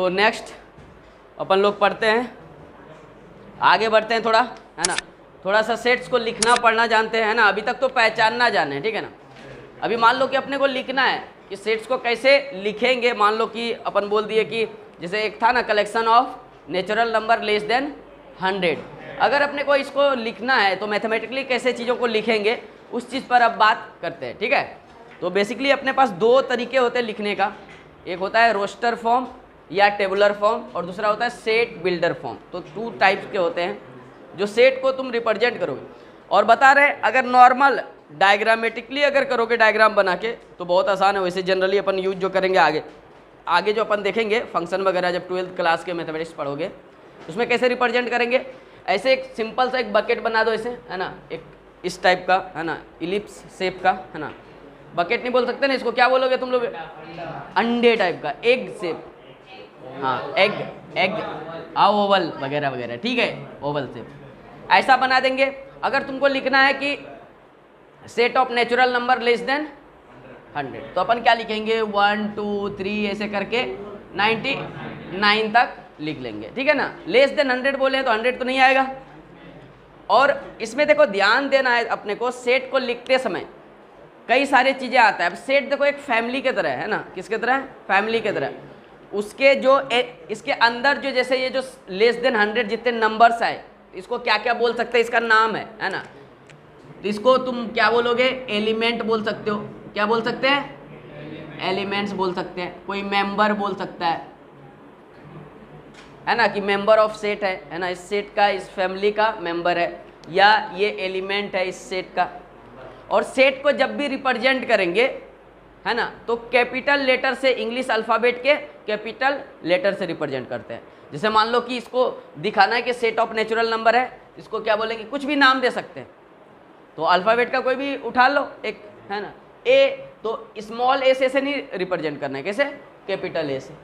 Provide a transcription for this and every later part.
तो नेक्स्ट अपन लोग पढ़ते हैं, आगे बढ़ते हैं थोड़ा, है ना। थोड़ा सा सेट्स को लिखना पढ़ना जानते हैं ना, अभी तक तो पहचानना जाने, ठीक है ना। अभी मान लो कि अपने को लिखना है कि सेट्स को कैसे लिखेंगे। मान लो कि अपन बोल दिए कि जैसे एक था ना collection of natural number less than 100, अगर अपने को इसको लिखना है तो मैथमेटिकली कैसे चीज़ों को लिखेंगे उस चीज़ पर अब बात करते हैं, ठीक है। तो बेसिकली अपने पास दो तरीके होते हैं लिखने का, एक होता है रोस्टर फॉर्म या टेबुलर फॉर्म और दूसरा होता है सेट बिल्डर फॉर्म। तो 2 टाइप्स के होते हैं जो सेट को तुम रिप्रेजेंट करोगे। और बता रहे अगर नॉर्मल डायग्रामेटिकली अगर करोगे डायग्राम बना के तो बहुत आसान है। वैसे जनरली अपन यूज जो करेंगे आगे जो अपन देखेंगे फंक्शन वगैरह जब 12th क्लास के मैथमेटिक्स पढ़ोगे उसमें कैसे रिप्रेजेंट करेंगे। ऐसे एक सिंपल सा एक बकेट बना दो ऐसे, है ना, एक इस टाइप का, है ना, इलिप्स शेप का, है ना। बकेट नहीं बोल सकते ना, इसको क्या बोलोगे तुम लोग, अंडे टाइप का, एग शेप, हाँ एग ओवल वगैरह वगैरह, ठीक है, ओवल शेप ऐसा बना देंगे। अगर तुमको लिखना है कि set of natural number less than 100 तो अपन क्या लिखेंगे 1 2 3 ऐसे करके 99 तक लिख लेंगे, ठीक है ना। लेस देन 100 बोले तो 100 तो नहीं आएगा। और इसमें देखो ध्यान देना है अपने को, सेट को लिखते समय कई सारी चीज़ें आता है। अब सेट देखो एक फैमिली की तरह है ना, किसके तरह है, फैमिली की तरह। उसके जो इसके अंदर जो जैसे ये जो लेस देन 100 जितने नंबर्स आए इसको क्या क्या बोल सकते हैं, इसका नाम है ना। तो इसको तुम क्या बोलोगे, एलिमेंट बोल सकते हो। क्या बोल सकते हैं, एलिमेंट्स बोल सकते हैं। कोई मेंबर बोल सकता है ना, कि मेंबर ऑफ सेट है ना, इस सेट का, इस फैमिली का मेंबर है, या ये एलिमेंट है इस सेट का। और सेट को जब भी रिप्रेजेंट करेंगे, है ना, तो कैपिटल लेटर से, इंग्लिश अल्फ़ाबेट के कैपिटल लेटर से रिप्रेजेंट करते हैं। जैसे मान लो कि इसको दिखाना है कि सेट ऑफ नेचुरल नंबर है, इसको क्या बोलेंगे, कुछ भी नाम दे सकते हैं। तो अल्फ़ाबेट का कोई भी उठा लो एक, है ना, ए, तो स्मॉल ए से नहीं रिप्रेजेंट करना है, कैसे, कैपिटल ए से।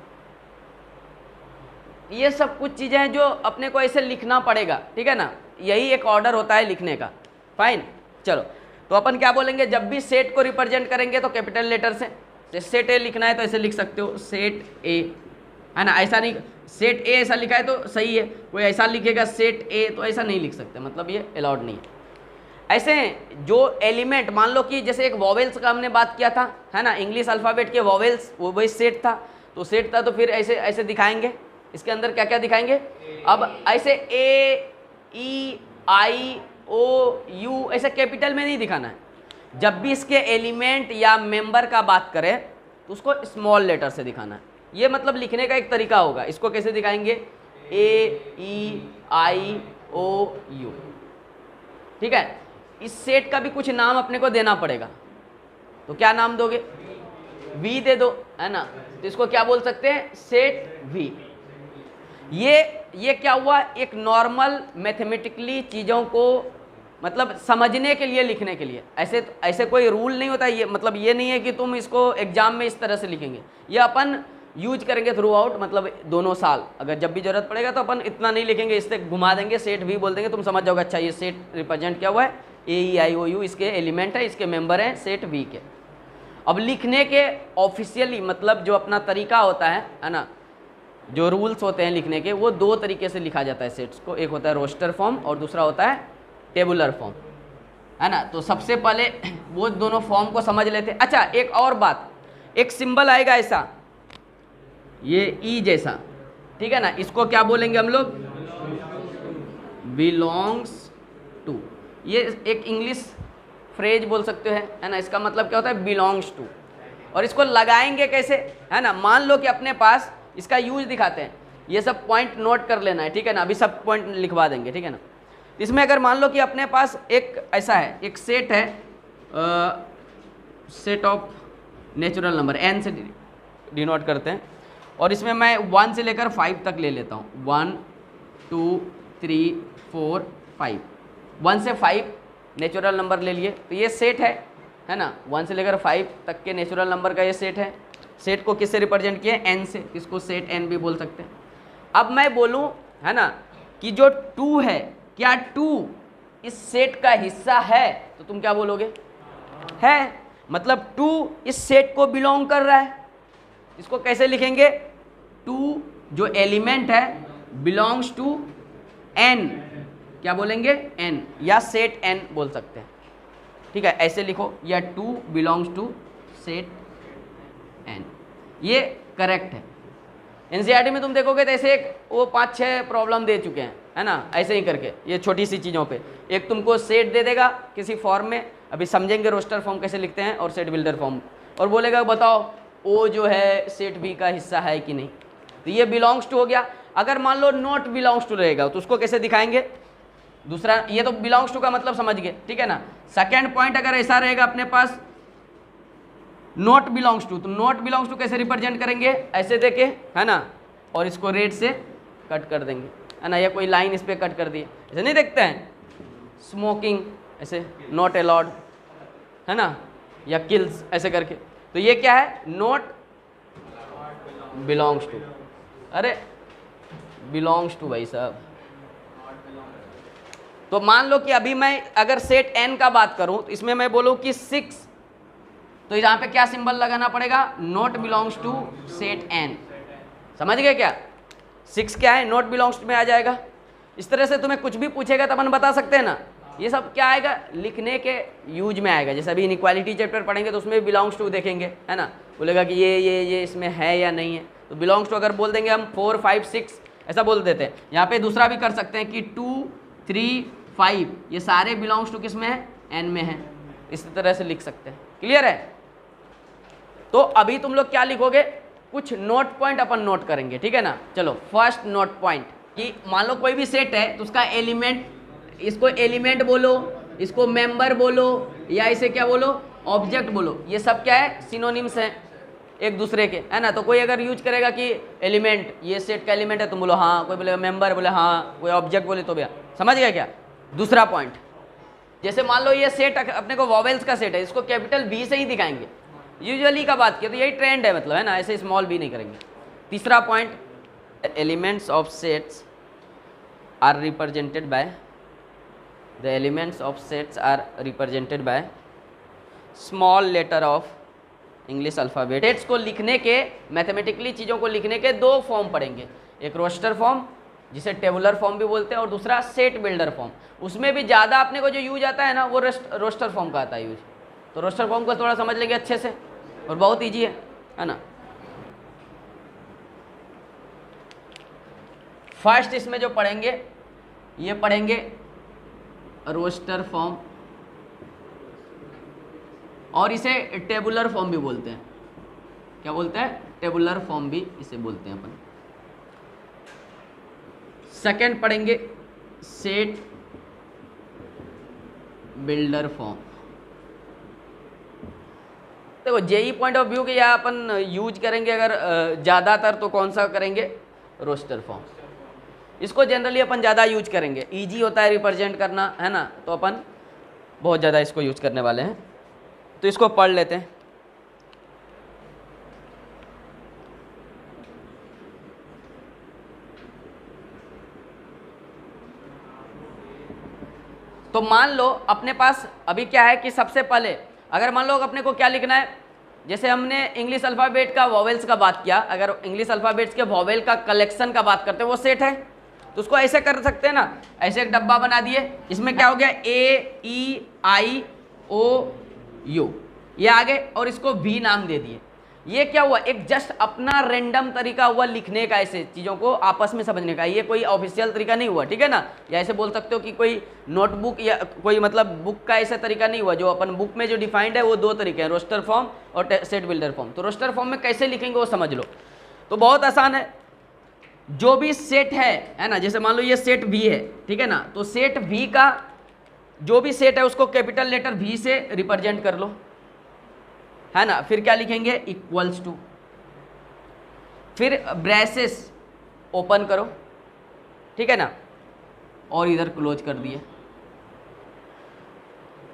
ये सब कुछ चीज़ें हैं जो अपने को ऐसे लिखना पड़ेगा, ठीक है ना। यही एक ऑर्डर होता है लिखने का। फाइन, चलो तो अपन क्या बोलेंगे, जब भी सेट को रिप्रेजेंट करेंगे तो कैपिटल लेटर से सेट ए लिखना है तो ऐसे लिख सकते हो, सेट ए, है ना। ऐसा नहीं, सेट ए ऐसा लिखा है तो सही है, कोई ऐसा लिखेगा सेट ए तो ऐसा नहीं लिख सकते, मतलब ये अलाउड नहीं है। ऐसे जो एलिमेंट, मान लो कि जैसे एक वॉवेल्स का हमने बात किया था, है ना, इंग्लिश अल्फ़ाबेट के वॉवेल्स, वो वही सेट था। तो सेट था तो फिर ऐसे ऐसे दिखाएंगे, इसके अंदर क्या क्या दिखाएंगे। अब ऐसे ए ई आई ओ यू ऐसे कैपिटल में नहीं दिखाना है। जब भी इसके एलिमेंट या मेंबर का बात करें तो उसको स्मॉल लेटर से दिखाना है। ये मतलब लिखने का एक तरीका होगा। इसको कैसे दिखाएंगे, ए ई आई ओ यू, ठीक है। इस सेट का भी कुछ नाम अपने को देना पड़ेगा, तो क्या नाम दोगे, वी दे दो, है ना। तो इसको क्या बोल सकते हैं, सेट वी। ये क्या हुआ, एक नॉर्मल मैथमेटिकली चीज़ों को मतलब समझने के लिए, लिखने के लिए। ऐसे कोई रूल नहीं होता। ये मतलब ये नहीं है कि तुम इसको एग्जाम में इस तरह से लिखेंगे। ये अपन यूज करेंगे थ्रू आउट, मतलब दोनों साल। अगर जब भी जरूरत पड़ेगा तो अपन इतना नहीं लिखेंगे, इससे घुमा देंगे, सेट वी बोल देंगे, तुम समझ जाओगे अच्छा ये सेट रिप्रेजेंट क्या हुआ है, ए ई आई ओ यू इसके एलिमेंट है, इसके मेंबर हैं सेट वी के। अब लिखने के ऑफिशियली मतलब जो अपना तरीका होता है ना, जो रूल्स होते हैं लिखने के, वो 2 तरीके से लिखा जाता है सेट्स को। एक होता है रोस्टर फॉर्म और दूसरा होता है टेबुलर फॉर्म, है ना। तो सबसे पहले वो दोनों फॉर्म को समझ लेते हैं। अच्छा एक और बात, एक सिंबल आएगा ऐसा, ये ई जैसा, ठीक है ना, इसको क्या बोलेंगे हम लोग, बिलोंग्स टू। ये एक इंग्लिश फ्रेज बोल सकते हैं, है ना। इसका मतलब क्या होता है, बिलोंग्स टू। और इसको लगाएंगे कैसे, है ना। मान लो कि अपने पास इसका यूज दिखाते हैं, ये सब पॉइंट नोट कर लेना है, ठीक है ना। अभी सब पॉइंट लिखवा देंगे, ठीक है ना। इसमें अगर मान लो कि अपने पास एक ऐसा है, एक सेट है, set of natural number N से डिनोट करते हैं, और इसमें मैं 1 से लेकर 5 तक ले लेता हूँ। 1 2 3 4 5, 1 से 5 नेचुरल नंबर ले लिए, तो ये सेट है ना। 1 से लेकर 5 तक के नेचुरल नंबर का ये सेट है। सेट को किससे रिप्रेजेंट किया, एन से, इसको सेट एन भी बोल सकते हैं। अब मैं बोलूँ, है ना, कि जो 2 है, क्या 2 इस सेट का हिस्सा है, तो तुम क्या बोलोगे, है। मतलब 2 इस सेट को बिलोंग कर रहा है। इसको कैसे लिखेंगे, 2 जो एलिमेंट है बिलोंग्स टू एन, क्या बोलेंगे, एन, या सेट एन बोल सकते हैं, ठीक है, ऐसे लिखो, या 2 बिलोंग्स टू सेट एन, ये करेक्ट है। एनसीईआरटी में तुम देखोगे तो ऐसे एक वो 5-6 प्रॉब्लम दे चुके हैं, है ना, ऐसे ही करके ये छोटी सी चीज़ों पे। एक तुमको सेट दे देगा किसी फॉर्म में, अभी समझेंगे रोस्टर फॉर्म कैसे लिखते हैं, और सेट बिल्डर फॉर्म, और बोलेगा बताओ ओ जो है सेट बी का हिस्सा है कि नहीं, तो ये बिलोंग्स टू हो गया। अगर मान लो नॉट बिलोंग्स टू रहेगा तो उसको कैसे दिखाएंगे, दूसरा, ये तो बिलोंग्स टू का मतलब समझ गए, ठीक है ना। सेकेंड पॉइंट अगर ऐसा रहेगा अपने पास नॉट बिलोंग्स टू, तो नॉट बिलोंग्स टू कैसे रिप्रेजेंट करेंगे, ऐसे देके, है ना, और इसको रेड से कट कर देंगे, है ना, या कोई लाइन इस पर कट कर दिए, ऐसे नहीं देखते हैं, स्मोकिंग ऐसे नॉट अलाउड, है ना, या किल्स ऐसे करके, तो ये क्या है, नॉट बिलोंग्स टू, अरे बिलोंग्स टू भाई साहब। तो मान लो कि अभी मैं अगर सेट एन का बात करूं तो इसमें मैं बोलूं कि 6, तो यहाँ पे क्या सिंबल लगाना पड़ेगा, not belongs to set N, समझ गए क्या, 6 क्या है, नॉट बिलोंग्स टू में आ जाएगा। इस तरह से तुम्हें कुछ भी पूछेगा तो अपन बता सकते हैं ना, ये सब क्या आएगा, लिखने के यूज में आएगा। जैसे अभी इनइक्वालिटी चैप्टर पढ़ेंगे तो उसमें बिलोंग्स टू देखेंगे, है ना, बोलेगा कि ये इसमें है या नहीं है, तो बिलोंग्स टू अगर बोल देंगे हम 4, 5, 6 ऐसा बोल देते हैं। यहाँ पे दूसरा भी कर सकते हैं कि 2, 3, 5 ये सारे बिलोंग्स टू किस में है, एन में है, इस तरह से लिख सकते हैं। क्लियर है। तो अभी तुम लोग क्या लिखोगे, कुछ नोट पॉइंट अपन नोट करेंगे, ठीक है ना। चलो फर्स्ट नोट पॉइंट कि मान लो कोई भी सेट है तो उसका एलिमेंट, इसको एलिमेंट बोलो, इसको मेंबर बोलो, या इसे क्या बोलो, ऑब्जेक्ट बोलो, ये सब क्या है, सिनोनिम्स हैं एक दूसरे के, है ना। तो कोई अगर यूज करेगा कि एलिमेंट, ये सेट का एलिमेंट है, तुम बोलो हाँ, कोई बोलेगा मेंबर, बोले हाँ, कोई ऑब्जेक्ट बोले तो भैया, समझ गया क्या। दूसरा पॉइंट, जैसे मान लो ये सेट अपने को वॉवेल्स का सेट है, इसको कैपिटल वी से ही दिखाएंगे, यूजुअली का बात किया तो यही ट्रेंड है, मतलब है ना, ऐसे स्मॉल भी नहीं करेंगे। तीसरा point, elements of sets are represented by, the elements of sets are represented by small letter of English alphabet. Sets को लिखने के, मैथमेटिकली चीज़ों को लिखने के दो फॉर्म पढ़ेंगे, एक रोस्टर फॉर्म जिसे टेबुलर फॉर्म भी बोलते हैं, और दूसरा सेट बिल्डर फॉर्म। उसमें भी ज़्यादा अपने को जो यूज आता है ना, वो रोस्टर फॉर्म का आता है यूज। तो रोस्टर फॉर्म को थोड़ा समझ लेंगे अच्छे से, और बहुत ईजी है ना। फर्स्ट इसमें जो पढ़ेंगे, ये पढ़ेंगे रोस्टर फॉर्म, और इसे टेबुलर फॉर्म भी बोलते हैं। क्या बोलते हैं, टेबुलर फॉर्म भी इसे बोलते हैं अपन। सेकंड पढ़ेंगे सेट बिल्डर फॉर्म। देखो जेई पॉइंट ऑफ व्यू के यहाँ अपन यूज करेंगे अगर ज़्यादातर, तो कौन सा करेंगे, रोस्टर फॉर्म। इसको जनरली अपन ज़्यादा यूज करेंगे, इजी होता है रिप्रेजेंट करना, है ना, तो अपन बहुत ज़्यादा इसको यूज करने वाले हैं। तो इसको पढ़ लेते हैं। तो मान लो अपने पास अभी क्या है कि सबसे पहले अगर मान लो अपने को क्या लिखना है, जैसे हमने इंग्लिश अल्फ़ाबेट का वॉवेल्स का बात किया, अगर इंग्लिश अल्फ़ाबेट्स के वॉवेल का कलेक्शन का बात करते हैं, वो सेट है, तो उसको ऐसे कर सकते हैं ना, ऐसे एक डब्बा बना दिए, इसमें क्या हो गया, ए ई आई ओ यू, ये आगे, और इसको वी नाम दे दिए। ये क्या हुआ, एक जस्ट अपना रेंडम तरीका हुआ लिखने का, ऐसे चीज़ों को आपस में समझने का, ये कोई ऑफिशियल तरीका नहीं हुआ, ठीक है ना। या ऐसे बोल सकते हो कि कोई नोटबुक या कोई मतलब बुक का ऐसा तरीका नहीं हुआ। जो अपन बुक में जो डिफाइंड है वो दो तरीके हैं, रोस्टर फॉर्म और सेट बिल्डर फॉर्म। तो रोस्टर फॉर्म में कैसे लिखेंगे वो समझ लो, तो बहुत आसान है। जो भी सेट है ना, जैसे मान लो ये सेट वी है, ठीक है ना, तो सेट वी का जो भी सेट है उसको कैपिटल लेटर वी से रिप्रेजेंट कर लो, है ना। फिर क्या लिखेंगे, इक्वल्स टू, फिर ब्रेसेस ओपन करो, ठीक है ना, और इधर क्लोज कर दिए।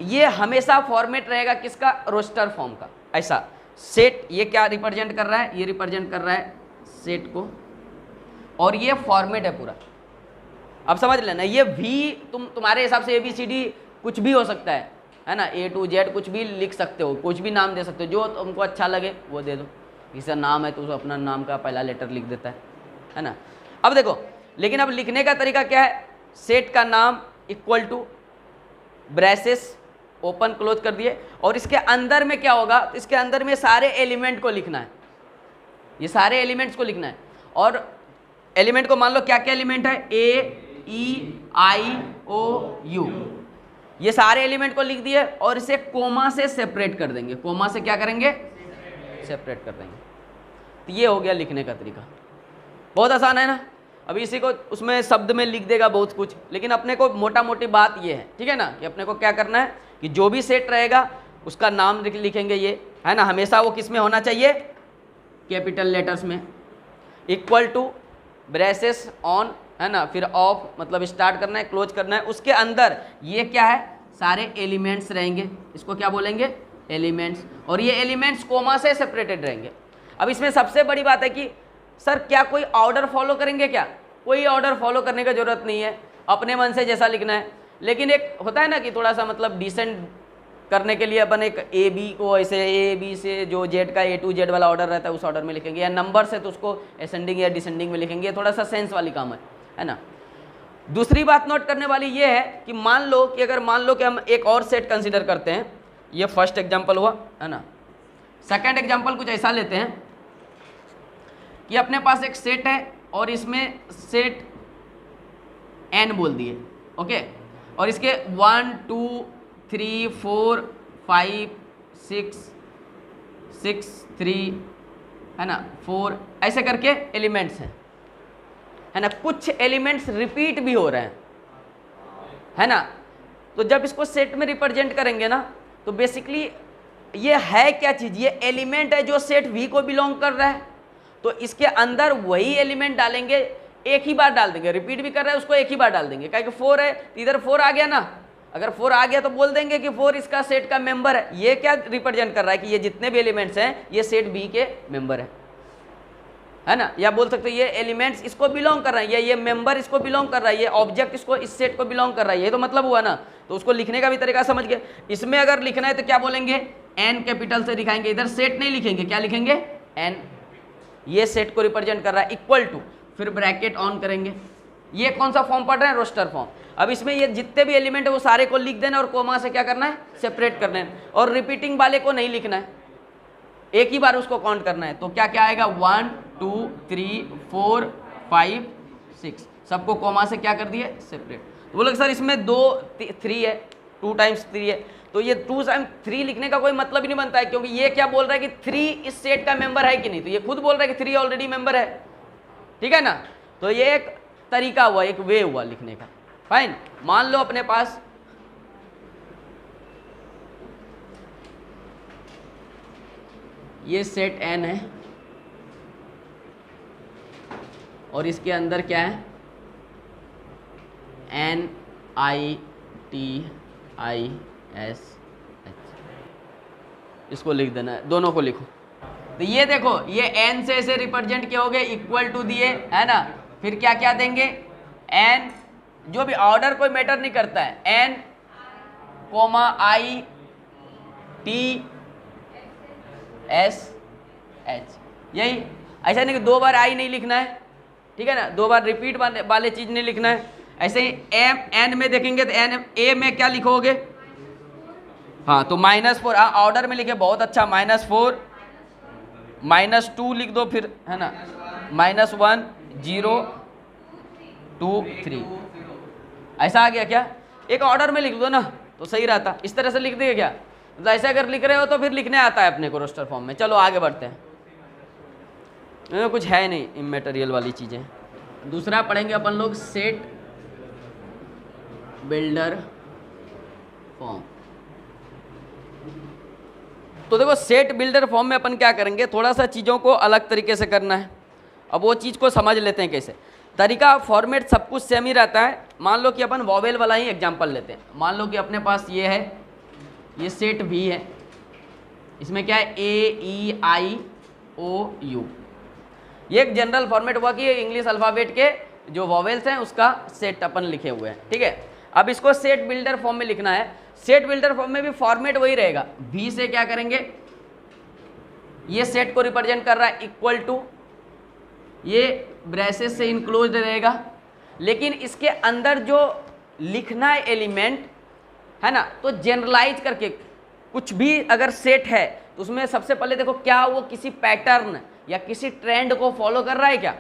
ये हमेशा फॉर्मेट रहेगा किसका, रोस्टर फॉर्म का। ऐसा सेट, ये क्या रिप्रेजेंट कर रहा है, ये रिप्रेजेंट कर रहा है सेट को, और ये फॉर्मेट है पूरा। अब समझ लेना, ये वी तुम्हारे हिसाब से ABCD कुछ भी हो सकता है ना, A to Z कुछ भी लिख सकते हो, कुछ भी नाम दे सकते हो, जो तुमको अच्छा लगे वो दे दो। किसी नाम है तो उसको अपना नाम का पहला लेटर लिख देता है, है ना। अब देखो, लेकिन अब लिखने का तरीका क्या है, सेट का नाम equal to braces open close कर दिए, और इसके अंदर में क्या होगा, इसके अंदर में सारे एलिमेंट को लिखना है, ये सारे एलिमेंट्स को लिखना है। और एलिमेंट को मान लो क्या क्या एलिमेंट है, ए ई आई ओ यू, ये सारे एलिमेंट को लिख दिए और इसे कोमा से सेपरेट कर देंगे, कोमा से क्या करेंगे, सेपरेट कर देंगे। तो ये हो गया लिखने का तरीका, बहुत आसान है ना। अभी इसी को उसमें शब्द में लिख देगा बहुत कुछ, लेकिन अपने को मोटा मोटी बात ये है, ठीक है ना, कि अपने को क्या करना है कि जो भी सेट रहेगा उसका नाम लिखेंगे, ये है ना, हमेशा वो किस में होना चाहिए, कैपिटल लेटर्स में, इक्वल टू ब्रेसेस ऑन, है ना, फिर ऑफ मतलब स्टार्ट करना है, क्लोज करना है, उसके अंदर ये क्या है, सारे एलिमेंट्स रहेंगे, इसको क्या बोलेंगे, एलिमेंट्स, और ये एलिमेंट्स कोमा से सेपरेटेड रहेंगे। अब इसमें सबसे बड़ी बात है कि सर क्या कोई ऑर्डर फॉलो करेंगे, क्या कोई ऑर्डर फॉलो करने की जरूरत नहीं है, अपने मन से जैसा लिखना है। लेकिन एक होता है ना कि थोड़ा सा मतलब डिसेंट करने के लिए अपन एक ए बी को ऐसे ए बी से जो जेड का ए टू जेड वाला ऑर्डर रहता है उस ऑर्डर में लिखेंगे, या नंबर से तो उसको असेंडिंग या डिसेंडिंग में लिखेंगे, थोड़ा सा सेंस वाली काम है ना। दूसरी बात नोट करने वाली ये है कि मान लो कि हम एक और सेट कंसिडर करते हैं, ये फर्स्ट एग्जाम्पल हुआ, है ना। सेकेंड एग्जाम्पल कुछ ऐसा लेते हैं कि अपने पास एक सेट है और इसमें सेट n बोल दिए, ओके, और इसके 1 2 3 4 5 6 3 है ना 4 ऐसे करके एलिमेंट्स हैं, है ना। कुछ एलिमेंट्स रिपीट भी हो रहे हैं, है ना। तो जब इसको सेट में रिप्रेजेंट करेंगे ना, तो बेसिकली ये है क्या चीज़, ये एलिमेंट है जो सेट V को बिलोंग कर रहा है, तो इसके अंदर वही एलिमेंट डालेंगे, एक ही बार डाल देंगे, रिपीट भी कर रहा है उसको एक ही बार डाल देंगे, क्या कि 4 है तो इधर 4 आ गया ना, अगर 4 आ गया तो बोल देंगे कि 4 इसका सेट का मेंबर है। ये क्या रिप्रेजेंट कर रहा है कि ये जितने भी एलिमेंट्स हैं ये सेट बी के मेंबर है ना, या बोल सकते ये एलिमेंट्स इसको बिलोंग कर रहे हैं, ये मेंबर इसको बिलोंग कर रहा है, ये ऑब्जेक्ट इसको इस सेट को बिलोंग कर रहा है, ये तो मतलब हुआ ना। तो उसको लिखने का भी तरीका समझ गए। इसमें अगर लिखना है तो क्या बोलेंगे, एन कैपिटल से दिखाएंगे, इधर सेट नहीं लिखेंगे, क्या लिखेंगे, एन, ये सेट को रिप्रेजेंट कर रहा है, इक्वल टू, फिर ब्रैकेट ऑन करेंगे। ये कौन सा फॉर्म पढ़ रहे हैं, रोस्टर फॉर्म। अब इसमें ये जितने भी एलिमेंट है वो सारे को लिख देना और कोमा से क्या करना है, सेपरेट करना है, और रिपीटिंग वाले को नहीं लिखना है, एक ही बार उसको काउंट करना है। तो क्या क्या आएगा, 1 2 3 4 5 6, सबको कोमा से क्या कर दिए, सेपरेट। तो बोले सर इसमें 2 3 है, 2 टाइम्स 3 है, तो ये 2 टाइम्स 3 लिखने का कोई मतलब ही नहीं बनता है, क्योंकि ये क्या बोल रहा है कि 3 इस सेट का मेंबर है कि नहीं, तो ये खुद बोल रहा है कि 3 ऑलरेडी मेंबर है, ठीक है ना। तो ये एक तरीका हुआ, एक वे हुआ लिखने का, फाइन। मान लो अपने पास ये सेट n है और इसके अंदर क्या है, N I T I S H, इसको लिख देना है, दोनों को लिखो। तो ये देखो, ये n से ऐसे रिप्रेजेंट किया हो गए, इक्वल टू दिए, है ना, फिर क्या क्या देंगे, n, जो भी ऑर्डर कोई मैटर नहीं करता है, n comma I T S H, यही। ऐसा नहीं कि 2 बार I नहीं लिखना है, ठीक है ना, 2 बार रिपीट वाले चीज नहीं लिखना है। ऐसे ही एन में देखेंगे तो एन ए में क्या लिखोगे, हाँ तो -4, ऑर्डर में लिखे, बहुत अच्छा, -4 -2 लिख दो फिर, है ना, -1 0 2 3, ऐसा आ गया क्या, एक ऑर्डर में लिख दो ना तो सही रहता। इस तरह से लिख देंगे क्या, तो ऐसे अगर लिख रहे हो तो फिर लिखने आता है अपने को रोस्टर फॉर्म में। चलो आगे बढ़ते हैं, कुछ है नहीं इमैटेरियल वाली चीज़ें। दूसरा पढ़ेंगे अपन लोग सेट बिल्डर फॉर्म। तो देखो सेट बिल्डर फॉर्म में अपन क्या करेंगे, थोड़ा सा चीज़ों को अलग तरीके से करना है। अब वो चीज़ को समझ लेते हैं कैसे। तरीका, फॉर्मेट सब कुछ सेम ही रहता है। मान लो कि अपन वॉवेल वाला ही एग्जांपल लेते हैं। मान लो कि अपने पास ये है, ये सेट भी है, इसमें क्या है, A-E-I-O-U। ये एक जनरल फॉर्मेट हुआ कि इंग्लिश अल्फ़ाबेट के जो वॉवेल्स हैं उसका सेट अपन लिखे हुए हैं, ठीक है। अब इसको सेट बिल्डर फॉर्म में लिखना है। सेट बिल्डर फॉर्म में भी फॉर्मेट वही रहेगा, भी से क्या करेंगे, ये सेट को रिप्रेजेंट कर रहा है, इक्वल टू ये ब्रेसेस से इनक्लोज्ड रहेगा, लेकिन इसके अंदर जो लिखना है एलिमेंट है ना, तो जनरलाइज करके कुछ भी अगर सेट है तो उसमें सबसे पहले देखो क्या वो किसी पैटर्न या किसी ट्रेंड को फॉलो कर रहा है क्या,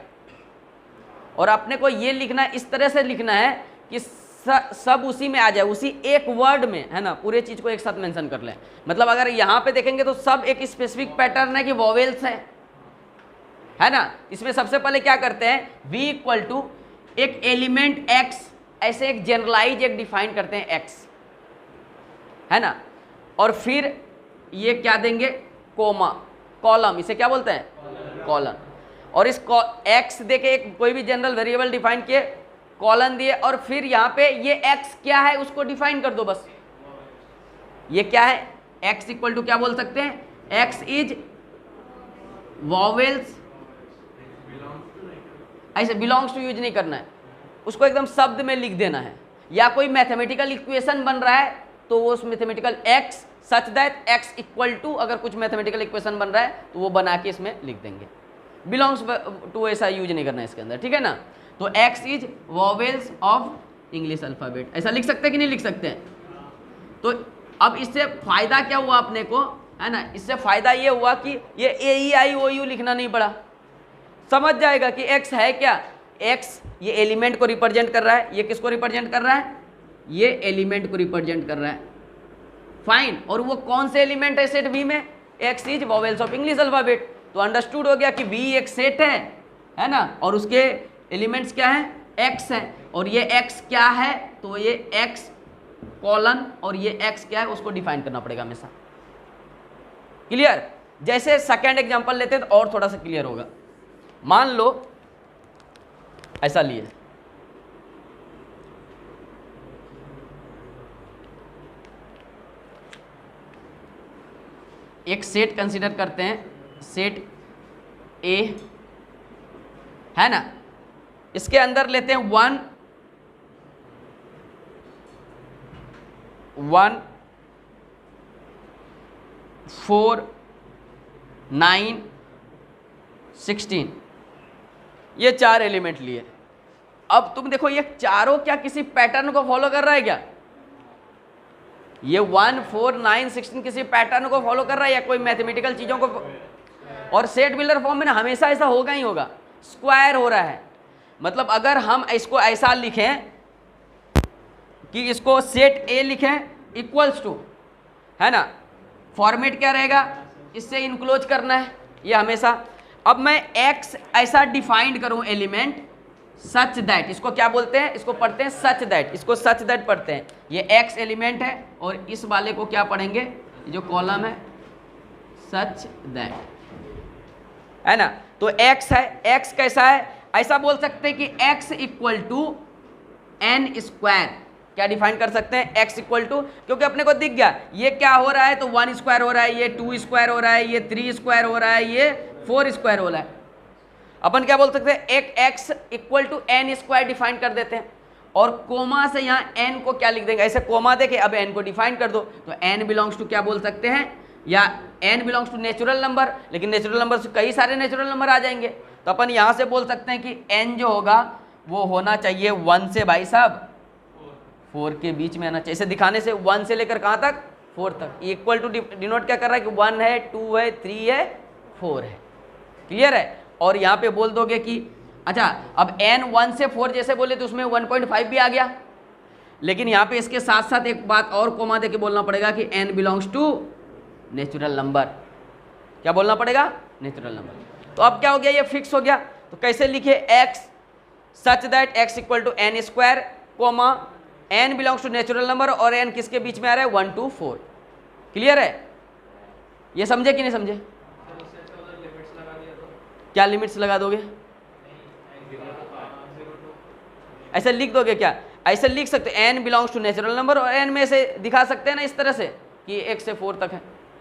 और अपने को ये लिखना इस तरह से लिखना है कि सब उसी में आ जाए, उसी एक वर्ड में, है ना, पूरे चीज को एक साथ मेंशन कर लें। मतलब अगर यहाँ पे देखेंगे तो सब एक स्पेसिफिक पैटर्न है कि वॉवेल्स है ना। इसमें सबसे पहले क्या करते हैं, v इक्वल टू एक एलिमेंट x, ऐसे एक जनरलाइज एक डिफाइन करते हैं x, है ना, और फिर ये क्या देंगे, कोमा, कॉलम, इसे क्या बोलते हैं, कॉलन, और इस x देके एक कोई भी जनरल वेरिएबल डिफाइन किए, कॉलन दिए, और फिर यहाँ पे ये x क्या है उसको डिफाइन कर दो बस। ये क्या है, x इक्वल टू क्या बोल सकते हैं, x इज वॉवेल्स, ऐसे बिलोंग्स टू यूज नहीं करना है, उसको एकदम शब्द में लिख देना है, या कोई मैथमेटिकल इक्वेशन बन रहा है तो वो उस mathematical x such that x equal to, अगर कुछ मैथमेटिकल इक्वेशन बन रहा है तो वो बना के इसमें लिख देंगे। बिलोंग्स टू ऐसा यूज नहीं करना है इसके अंदर, ठीक है ना। तो x is vowels of English alphabet, ऐसा लिख सकते हैं कि नहीं लिख सकते हैं। तो अब इससे फायदा क्या हुआ अपने को, है ना, इससे फायदा ये हुआ कि ये AEIOU लिखना नहीं पड़ा, समझ जाएगा कि x है क्या, x ये एलिमेंट को रिप्रेजेंट कर रहा है, ये किसको रिप्रेजेंट कर रहा है, ये एलिमेंट को रिप्रेजेंट कर रहा है, फाइन। और वो कौन से एलिमेंट है सेट V में, x is vowels of English alphabet. तो अंडरस्टूड हो गया कि V एक सेट है ना, और उसके एलिमेंट्स क्या है, x है, और ये x क्या है, तो ये x कॉलन, और ये x क्या है उसको डिफाइन करना पड़ेगा हमेशा। क्लियर। जैसे सेकेंड एग्जांपल लेते हैं तो और थोड़ा सा क्लियर होगा। मान लो ऐसा लिए, एक सेट कंसीडर करते हैं, सेट A है ना, इसके अंदर लेते हैं 1 1 4 9 16, ये 4 एलिमेंट लिए। अब तुम देखो ये चारों क्या किसी पैटर्न को फॉलो कर रहा है क्या, ये 1 4 9 16 किसी पैटर्न को फॉलो कर रहा है या कोई मैथमेटिकल चीजों को, और सेट बिल्डर फॉर्म में ना हमेशा ऐसा होगा ही होगा, स्क्वायर हो रहा है। मतलब अगर हम इसको ऐसा लिखें कि इसको सेट A लिखें इक्वल्स टू, है ना, फॉर्मेट क्या रहेगा, इससे इनक्लोज करना है ये हमेशा। अब मैं x ऐसा डिफाइंड करूं एलिमेंट सच दैट, इसको क्या बोलते हैं, इसको पढ़ते हैं सच दैट, इसको सच दैट पढ़ते हैं। ये x एलिमेंट है और इस वाले को क्या पढ़ेंगे, जो कॉलम है सच दैट, है ना। तो x है, x कैसा है, ऐसा बोल सकते हैं कि x equal to n square, क्या डिफाइन कर सकते हैं, x इक्वल टू, क्योंकि अपने को दिख गया ये क्या हो रहा है, तो 1 स्क्वायर हो रहा है, ये 2 स्क्वायर हो रहा है, ये 3 स्क्वायर हो रहा है, ये 4 स्क्वायर हो रहा है। अपन क्या बोल सकते हैं, एक x equal to n square define कर देते हैं, और कोमा से यहाँ n को क्या लिख देंगे, ऐसे कोमा देके अब n को डिफाइन कर दो, तो n बिलोंग्स टू क्या बोल सकते हैं, या n belongs to natural number, लेकिन नेचुरल नंबर से कई सारे नेचुरल नंबर आ जाएंगे, तो अपन यहाँ से बोल सकते हैं कि n जो होगा वो होना चाहिए 1 से भाई साहब 4 के बीच में आना चाहिए। इसे दिखाने से 1 से लेकर कहाँ तक, 4 तक। इक्वल टू डिनोट क्या कर रहा है कि 1 है, 2 है, 3 है, 4 है। क्लियर है। और यहाँ पे बोल दोगे कि अच्छा अब n 1 से 4 जैसे बोले तो उसमें 1.5 भी आ गया, लेकिन यहाँ पे इसके साथ साथ एक बात और कोमा दे के बोलना पड़ेगा कि n belongs to natural number. क्या बोलना पड़ेगा, नेचुरल नंबर। तो अब क्या हो गया, ये फिक्स हो गया। तो कैसे लिखे, x such that x equal to n square comma n belongs to natural number, और n किसके बीच में आ रहा है, 1 to 4। क्लियर है, ये समझे कि नहीं समझे। क्या लिमिट्स लगा दोगे, ऐसे लिख दोगे क्या, ऐसे लिख सकते n belongs to natural number, और n में से दिखा सकते हैं ना इस तरह से कि 1 से 4 तक है।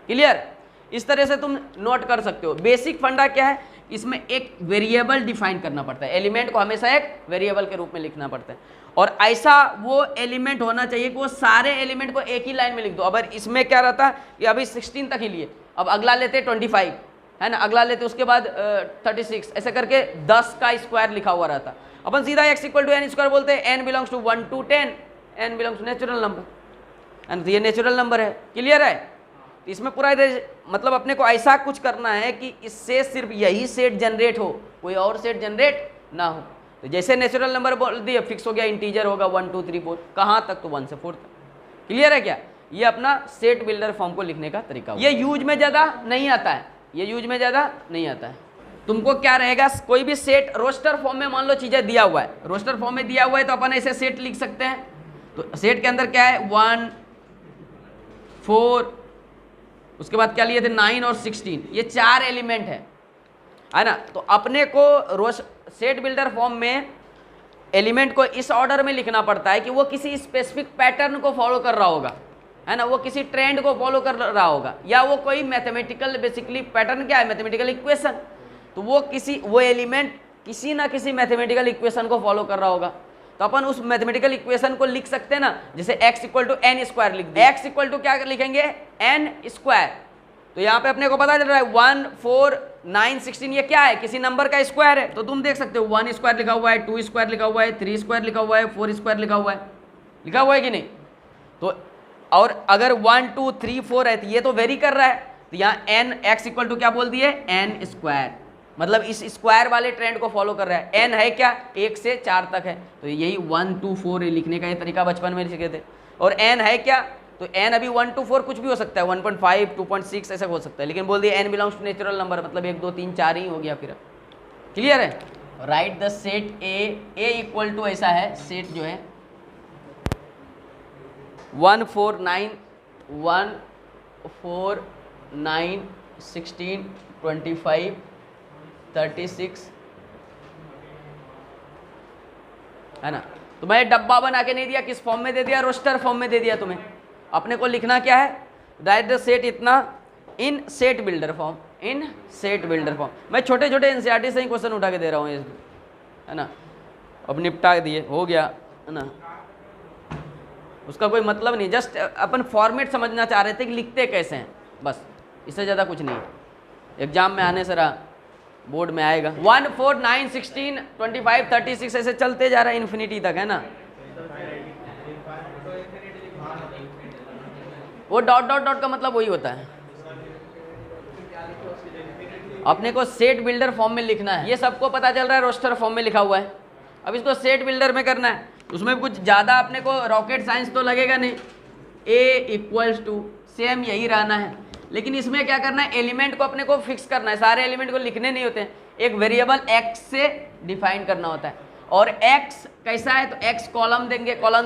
क्लियर, इस तरह से तुम नोट कर सकते हो। बेसिक फंडा क्या है, इसमें एक वेरिएबल डिफाइन करना पड़ता है, एलिमेंट को हमेशा एक वेरिएबल के रूप में लिखना पड़ता है, और ऐसा वो एलिमेंट होना चाहिए कि वो सारे एलिमेंट को एक ही लाइन में लिख दो। अब इसमें क्या रहता है कि अभी 16 तक ही लिए, अब अगला लेते 25, है ना, अगला लेते उसके बाद 36, ऐसे करके 10 का स्क्वायर लिखा हुआ रहता। अपन सीधा x equal to N square बोलते हैं, n belongs to 1 to 10, n belongs to natural number, and ये नेचुरल नंबर है। क्लियर है? तो इसमें पूरा मतलब अपने को ऐसा कुछ करना है कि इससे सिर्फ यही सेट जनरेट हो, कोई और सेट जनरेट ना हो। तो जैसे नेचुरल नंबर बोल दिए, फिक्स हो गया, इंटीजर होगा 1 2 3 4, कहाँ तक? तो 1 से 4 तक। क्लियर है क्या? ये अपना सेट बिल्डर फॉर्म को लिखने का तरीका। ये यूज में ज़्यादा नहीं आता है, ये यूज में ज़्यादा नहीं आता है। तुमको क्या रहेगा, कोई भी सेट रोस्टर फॉर्म में मान लो चीज़ें दिया हुआ है, रोस्टर फॉर्म में दिया हुआ है तो अपन ऐसे सेट लिख सकते हैं। तो सेट के अंदर क्या है, 1 4, उसके बाद क्या लिए थे 9 और 16, ये 4 एलिमेंट है ना। तो अपने को सेट बिल्डर फॉर्म में एलिमेंट को इस ऑर्डर में लिखना पड़ता है कि वो किसी स्पेसिफिक पैटर्न को फॉलो कर रहा होगा, है ना, वो किसी ट्रेंड को फॉलो कर रहा होगा, या वो कोई मैथमेटिकल, बेसिकली पैटर्न क्या है, मैथमेटिकल इक्वेशन। तो वो एलिमेंट किसी ना किसी मैथमेटिकल इक्वेशन को फॉलो कर रहा होगा। तो अपन उस मैथमेटिकल इक्वेशन को लिख सकते हैं ना, जैसे x equal to N square लिख दिया, x इक्वल टू क्या लिखेंगे, एन स्क्वायर। तो यहाँ पे अपने को पता चल रहा है 1 4 9 16 ये क्या है, किसी नंबर का स्क्वायर है। तो तुम देख सकते हो 1 स्क्वायर लिखा हुआ है, 2 स्क्वायर लिखा हुआ है, 3 स्क्वायर लिखा हुआ है, 4 स्क्वायर लिखा हुआ है कि नहीं? तो और अगर 1 2 3 4 है तो ये तो वेरी कर रहा है। तो यहाँ एन x इक्वल टू क्या बोल दिए, एन स्क्वायर, मतलब इस स्क्वायर वाले ट्रेंड को फॉलो कर रहा है। n है क्या, 1 से 4 तक है, तो यही 1 2 4 लिखने का ये तरीका बचपन में सीखे थे। और n है क्या, तो n अभी 1 2 4 कुछ भी हो सकता है, 1.5 2.6 ऐसा हो सकता है, लेकिन बोल दिया n belongs to natural number, मतलब 1 2 3 4 ही हो गया फिर। क्लियर है? Write the set a equal to ऐसा है, सेट जो है 1 4 9 1 4 9 16 25 36, है ना। तो मैं डब्बा बना के नहीं दिया, किस फॉर्म में दे दिया, रोस्टर फॉर्म में दे दिया। तुम्हें अपने को लिखना क्या है, राइट द सेट इतना इन सेट बिल्डर फॉर्म, इन सेट बिल्डर फॉर्म। मैं छोटे छोटे एनसीईआरटी से ही क्वेश्चन उठा के दे रहा हूँ, है ना। अब निपटा दिए, हो गया, है ना। उसका कोई मतलब नहीं, जस्ट अपन फॉर्मेट समझना चाह रहे थे कि लिखते कैसे हैं, बस, इससे ज़्यादा कुछ नहीं है। एग्जाम में आने से रहा, बोर्ड में आएगा। 1 4 9 16 25 36 ऐसे चलते जा रहा है इन्फिनिटी तक, है ना। वो डॉट डॉट डॉट का मतलब वही होता है। अपने को सेट बिल्डर फॉर्म में लिखना है, ये सबको पता चल रहा है रोस्टर फॉर्म में लिखा हुआ है। अब इसको सेट बिल्डर में करना है, उसमें कुछ ज़्यादा अपने को रॉकेट साइंस तो लगेगा नहीं। a इक्वल्स टू सेम यही रहना है, लेकिन इसमें क्या करना है, एलिमेंट को अपने को फिक्स करना है, सारे एलिमेंट को लिखने नहीं होते हैं, एक वेरिएबल x से डिफाइन करना होता है। और x कैसा है, तो x कॉलम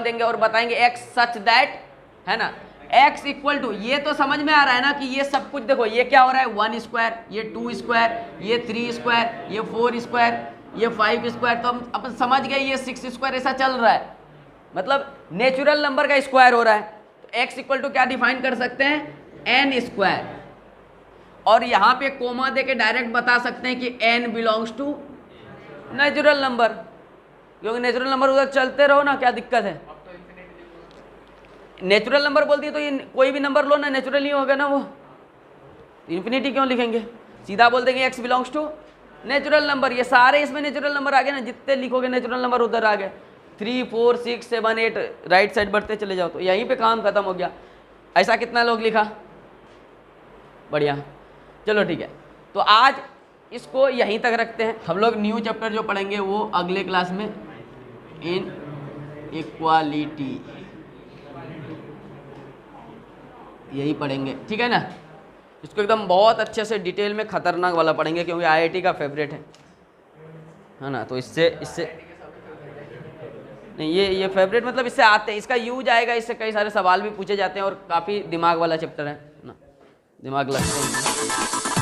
देंगे और बताएंगे x सच दैट, है ना, x इक्वल टू, ये तो समझ में आ रहा है ना कि ये सब कुछ देखो, ये क्या हो रहा है, 1 स्क्वायर, ये 2 स्क्वायर, ये 3 स्क्वायर, ये 4 स्क्वायर, ये 5 स्क्वायर, तो हम अपन समझ गए ये 6 स्क्वायर, ऐसा चल रहा है, मतलब नेचुरल नंबर का स्क्वायर हो रहा है। तो x इक्वल टू क्या डिफाइन कर सकते हैं, n स्क्वायर, और यहाँ पे कोमा दे के डायरेक्ट बता सकते हैं कि n belongs to natural number, क्योंकि नेचुरल नंबर उधर चलते रहो ना, क्या दिक्कत है। नेचुरल नंबर बोल दिए तो ये कोई भी नंबर लो ना, नेचुरल ही होगा ना, वो इन्फिनिटी क्यों लिखेंगे, सीधा बोल देंगे x belongs to natural number. ये सारे इसमें नेचुरल नंबर आ गए ना, जितने लिखोगे नेचुरल नंबर उधर आ गए, 3 4 6 7 8 राइट साइड बढ़ते चले जाओ, तो यहीं पे काम खत्म हो गया। ऐसा कितना लोग लिखा, बढ़िया, चलो ठीक है। तो आज इसको यहीं तक रखते हैं, हम लोग न्यू चैप्टर जो पढ़ेंगे वो अगले क्लास में इन इक्वालिटी यही पढ़ेंगे, ठीक है ना। इसको एकदम बहुत अच्छे से डिटेल में खतरनाक वाला पढ़ेंगे, क्योंकि आईआईटी का फेवरेट है ना। तो इससे नहीं, ये फेवरेट मतलब इससे आते हैं, इसका यूज आएगा, इससे कई सारे सवाल भी पूछे जाते हैं और काफ़ी दिमाग वाला चैप्टर है ना, दिमाग लगते हैं।